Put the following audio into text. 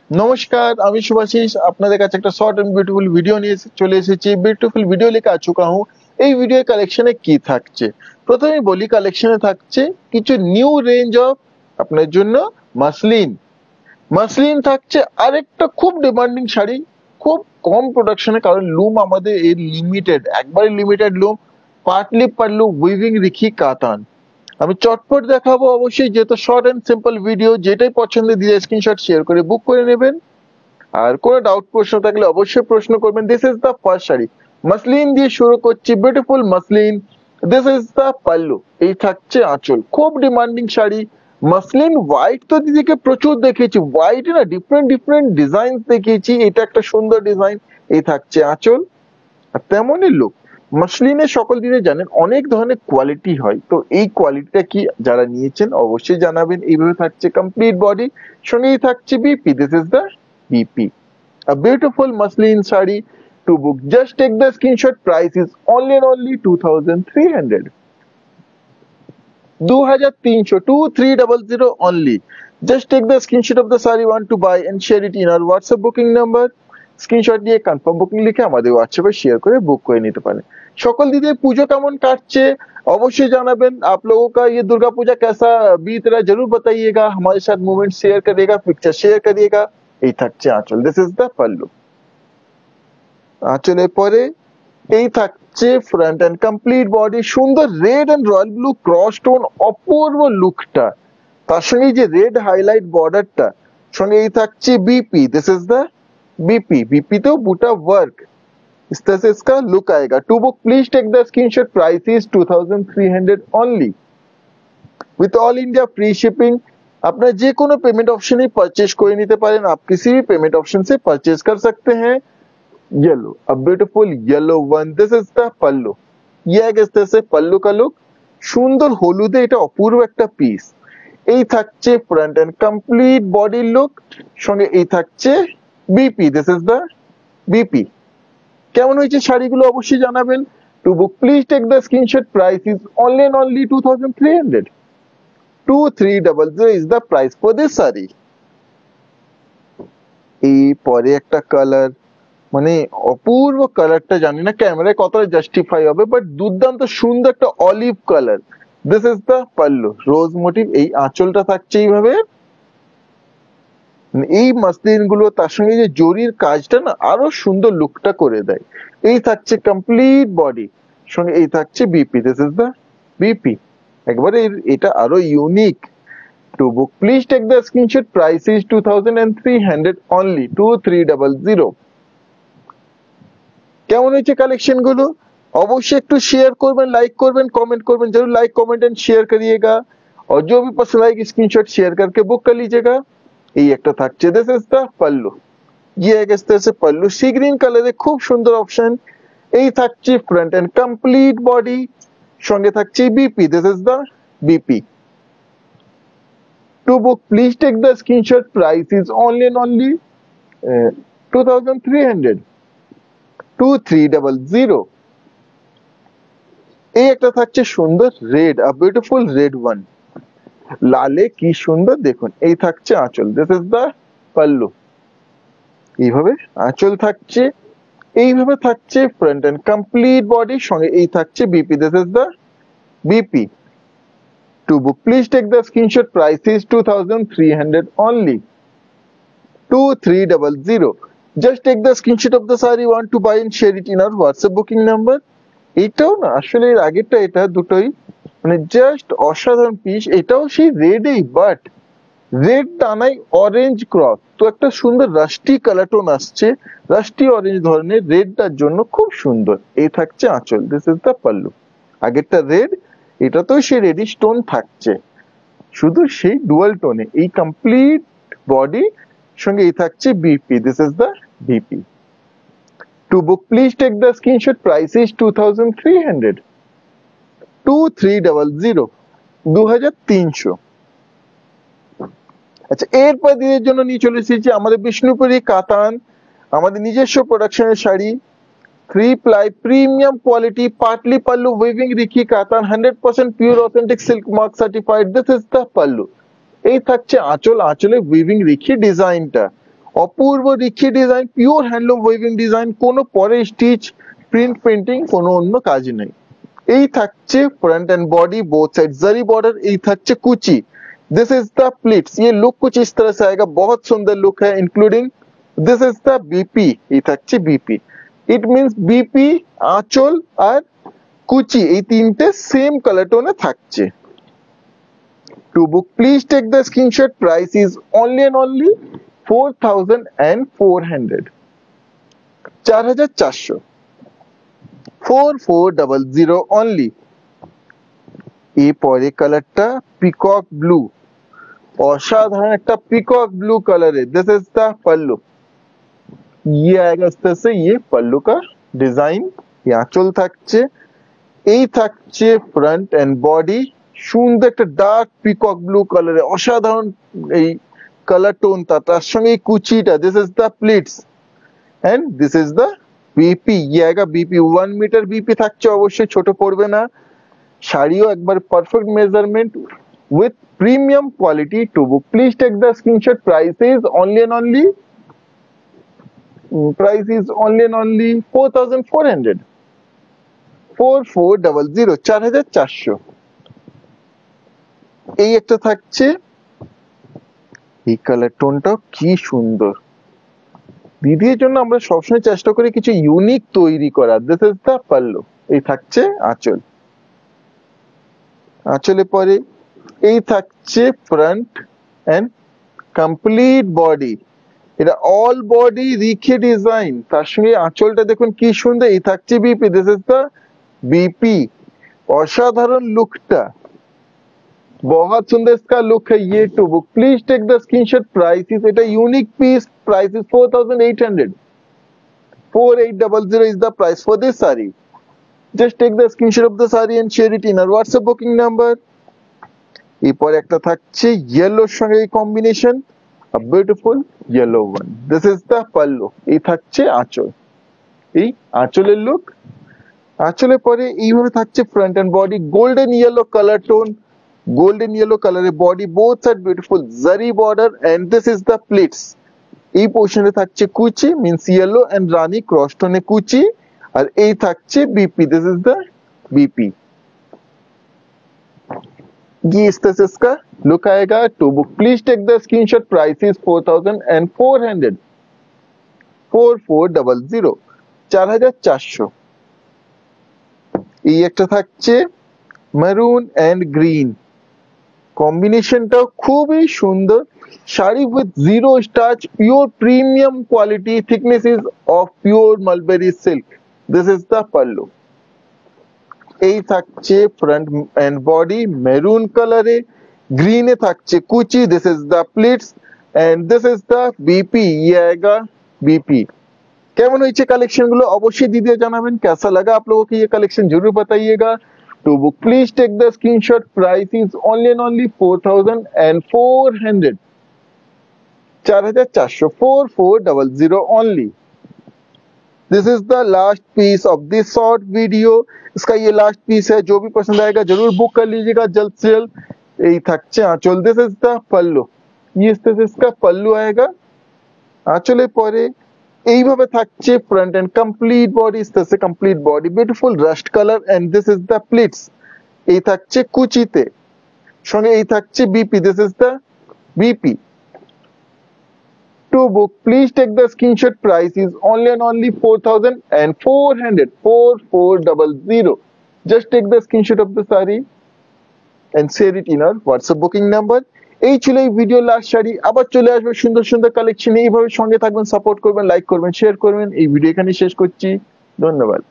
নমস্কার, আমি শুভাশিস আপনাদের কাছে একটা শর্ট এন্ড বিউটিফুল ভিডিও নিয়ে চলে এসেছি। বিউটিফুল ভিডিও लेके आ चुका हूँ। এই ভিডিও কালেকশনে কি থাকছে, প্রথমেই বলি কালেকশনে থাকছে কিছু নিউ রেঞ্জ অফ আপনার জন্য মাসলিন। মাসলিন থাকছে আরেকটা খুব ডিমান্ডিং শাড়ি, খুব কম প্রোডাকশনে, কারণ লুম আমাদের এর লিমিটেড, একবারে লিমিটেড লুম। পাটলি পাল্লু উইভিং রিখি কাতান। আমি চটপট দেখাবো অবশ্যই, যেহেতু শর্ট এন্ড সিম্পল ভিডিও, যেটাই পছন্দ দিয়ে স্ক্রিনশট শেয়ার করে বুক করে নেবেন। আর কোনো ডাউট প্রশ্ন থাকলে অবশ্যই প্রশ্ন করবেন। This is the first sari, muslin দিয়ে শুরু করছি, beautiful muslin. This is the pallu, এই থাকছে আঁচল, খুব ডিমান্ডিং শাড়ি। মাসলিন হোয়াইট তো দিদিকে প্রচুর দেখেছি, হোয়াইট না ডিফারেন্ট ডিফারেন্ট ডিজাইন দেখিয়েছি, এটা একটা সুন্দর ডিজাইন। এই থাকছে আঁচল, আর তেমনই লুক। মাসলিনের সকল দিনে জানেন অনেক ধরনের কোয়ালিটি হয়, তো এই কোয়ালিটিটা কি যারা নিয়েছেন অবশ্যই জানাবেন। এইভাবে থাকছে কমপ্লিট বডি, সঙ্গেই থাকছে BP. This is the BP. A beautiful muslin sari to book. Just take the screenshot. Price is only and only 2300. 2300 only. Just take the screenshot of the sari want to buy and share it in our WhatsApp booking number. Screenshot দিয়ে confirm booking লিখে আমাদের হোয়াটসঅ্যাপে share করে বুক করে নিতে পারেন। সকল দিদি পুজো কেমন কাটছে অবশ্যই জানাবেন। आप लोगों का ये दुर्गा पूजा कैसा बीत रहा है जरूर बताइएगा, हमारे साथ मूवमेंट शेयर करिएगा, पिक्चर शेयर करिएगा। এই থাকছে আঁচল, দিস ইজ দ্য পাল্লু। আঁচলের পরে এই থাকছে ফ্রন্ট এন্ড কমপ্লিট বডি, সুন্দর red and royal blue cross tone, অপূর্ব লুকটা। তার সঙ্গে যে রেড হাইলাইট বর্ডারটা, সঙ্গে এই থাকছে BP. This is the BP. BP तो बूटा वर्क, इस तरह से इसका लुक आएगा। To book please take the screenshot. Price is 2300 only with all India free shipping. अपना जे कोनो पेमेंट ऑप्शन ही परचेज कोई नहीं पारें, आप किसी भी पेमेंट ऑप्शन से परचेज कर सकते हैं। Yellow, a beautiful yellow one. This is the pallu. ये इस तरह से पल्लू का लुक, সুন্দর হলুদে এটা অপূর্ব একটা পিস। এই থাকছে front end complete body look, সঙ্গে এই থাকছে BP. This is the BP. কেমন হয়েছে শাড়িগুলো অবশ্যই জানাবেন। To book please take the screenshot. Price is only and only 2300। 2300 is the price for this saree. এই পরে একটা কালার, মানে অপূর্ব কালারটা, জানি না ক্যামেরায় কতটা জাস্টিফাই হবে, বাট দুর্দান্ত সুন্দর একটা olive colour. This is the pallu, rose motif. এই আঁচলটা থাকছে এইভাবে। এই মাসলিন গুলো তার সঙ্গে যে জরির কাজটা না আরো সুন্দর লুকটা করে দেয়। এই থাকছে কমপ্লিট বডি, সঙ্গে এই থাকছে BP. This is the BP. একবারে এটা আরো unique. To book please take the screenshot. Price is 2300 only, 2300। কেমন হয়েছে কালেকশন গুলো অবশ্যই একটু শেয়ার করবেন, লাইক करबेन, कमेंट करबेन। जरूर लाइक कमेंट एंड शेयर करिएगा, और जो भी पसंद आएगी स्क्रीनशॉट शेयर करके बुक कर लीजिएगा। এই একটা থাকছে, দিস ইজ দ্য পাল্লু। ये एक इस तरह से पल्लू सी ग्रीन কালারে, খুব সুন্দর অপশন। এই থাকছে ফ্রন্ট এন্ড কমপ্লিট বডি, সঙ্গে থাকছে BP. This is the BP. To book please take the screenshot. Price is only and only 2300। 2300। এই একটা থাকছে সুন্দর red, a beautiful red one. লালে কি সুন্দর দেখুন। এই থাকছে আঁচল, দিস ইজ দ্য পাল্লু। এইভাবে আঁচল থাকছে, এইভাবে থাকছে ফ্রন্ট এন্ড কমপ্লিট বডি, সঙ্গে এই থাকছে BP. This is the BP. To book please take the screenshot. Price is 2300 only, 2300। Just take the screenshot of the saree want to buy and share it in our WhatsApp booking number। এটাও না আসলে এর আগেরটা, এটা দুটোই মানে just অসাধারণ piece. এটাও সেই রেডই, বাট রেড টানাই অরেঞ্জ ক্রস, তো একটা সুন্দর রাস্টি কালার টোন আসছে, রাস্টি অরেঞ্জ ধরনের, রেডটার জন্য খুব সুন্দর। এই থাকছে আঁচল, দিস ইজ দ্য পাল্লু। আগেরটা রেড, এটা তো সেই রেডিশ টোন থাকছে, শুধু সেই ডুয়াল টোনে। এই কমপ্লিট বডি, সঙ্গে এই থাকছে BP. This is the BP. To book please take the screenshot. Price is 2300। 2300, 2300। আচ্ছা, এরপর দিনের জন্য নিয়ে চলে এসেছি আমাদের বিষ্ণুপুরি কাতান, আমাদের নিজস্ব প্রোডাকশনের sari. 3 ply premium quality partly pallu weaving rikhi katan, 100% pure authentic silk mark certified। This is the pallu। এই থাকছে আঁচল, আঁচলে উইভিং রিখি ডিজাইনটা, অপূর্ব রিখি design, pure handloom weaving design, কোনো পরে স্টিচ, প্রিন্ট পেন্টিং, কোনো অন্য কাজ নেই। এই থাকছে front end body both side जरी बॉर्डर। এই থাকছে কুচি। This is the pleats. ये लुक कुछ इस तरह से आएगा, बहुत सुंदर लुक है। Including this is the BP. এই থাকছে बीपी। इट मींस बीपी, আঁচল আর কুচি এই তিনটে সেম কালার টোনে থাকছে। To book, please take the screenshot. Price is only and only 4,400, 4,400, 4400 only। এই পরে কালারটা পিকক ব্লু, অসাধারণ একটা পিকক ब्लू कलर है। This is the pallu. ये आएगा इस तरह से, ये पल्लू का डिजाइन। ये आंचल থাকছে। এই থাকছে फ्रंट एंड बॉडी। সুন্দর একটা ডার্ক পিকক ব্লু কালারে, অসাধারণ এই কালার টোনটা, তার সঙ্গে এই কুচিটা। This is the pleats and this is the BP. ये आएगा बीपी। 1 मीटर बीपी থাকছে, অবশ্যই ছোট পড়বে না। শাড়িও একবার perfect measurement with premium quality। to book, please take the screenshot। price is only and only 4,400, 4400, 4,400। এই একটা থাকছে। এই কালার টোনটা কি সুন্দর। দিদির জন্য আমরা সবসময় চেষ্টা করি কিছু ইউনিক তৈরি করার। This is the pallu. এই থাকছে আঁচল। আঁচলে পরে এই থাকছে ফ্রন্ট এন্ড কমপ্লিট বডি। এটা অল বডি রিখে ডিজাইন, তার সঙ্গে আঁচলটা দেখুন কি সুন্দর। এই থাকছে BP. This is the BP. অসাধারণ লুকটা, बहुत सुंदर इसका लुक है। ये to book, please take the screenshot. Price is, এটা unique piece. Price is 4,800, 4800 is the price for this saree। just take the screenshot of the saree and share it in our WhatsApp booking number। এরপর একটা থাকছে ইয়েলোর সঙ্গে এই combination, a beautiful yellow one। this is the pallu। এই থাকছে আঁচল। এই আঁচলের লুক। আঁচলের পরে এইভাবে থাকছে front and body, golden yellow colour tone, golden yellow color body, both are beautiful zari border and this is the pleats। এই পোর্শনে থাকছে কুচি, means yellow and rani cross tone কুচি, আর এই থাকছে BP. this is the BP. ये इस तरह से इसका लुक आएगा। to book, please take the screenshot। price is 4,400, 4400, 4,400। এই একটা থাকছে maroon and green। কম্বিনেশনটাও খুবই সুন্দর। Sari with zero starch, pure premium quality, thickness is of pure mulberry silk। this is the pallu। এই থাকছে ফ্রন্ট এন্ড বডি মেরুন কালারে, গ্রিনে থাকছে কুচি। this is the pleats and this is the BP. ये आएगा BP. কেমন হয়েছে কালেকশন গুলো অবশ্যই দিদি জানাবেন। कैसा लगा आप लोगों को ये कलेक्शन जरूर बताइएगा। to book, please take the screenshot। price is only and only 4,400, 4,400, 4400 only। this is the last piece of this short video। इसका ये लास्ट पीस है। जो भी पसंद आएगा जरूर बुक कर लीजिएगा जल्द से जल्द। এই থাকছে আঁচল। this is the pallu। ये इस तरह से इसका पल्लू आएगा। আঁচলের পরে এইভাবে থাকছে ফ্রন্ট এন্ড কমপ্লিট বডি, ইস तरह से complete body, beautiful rust colour and this is the pleats. এই থাকছে কুচিতে, সঙ্গে এই থাকছে BP. This is the BP. to book, please take the screenshot। price is only and only 4,400, 4400। just take the screenshot of the saree and share it in our WhatsApp booking number। এই ছিল এই video last sari. আবার চলে আসবে সুন্দর সুন্দর collection. এইভাবে সঙ্গে থাকবেন, সাপোর্ট করবেন, লাইক করবেন, শেয়ার করবেন। এই ভিডিও এখানে শেষ করছি। ধন্যবাদ।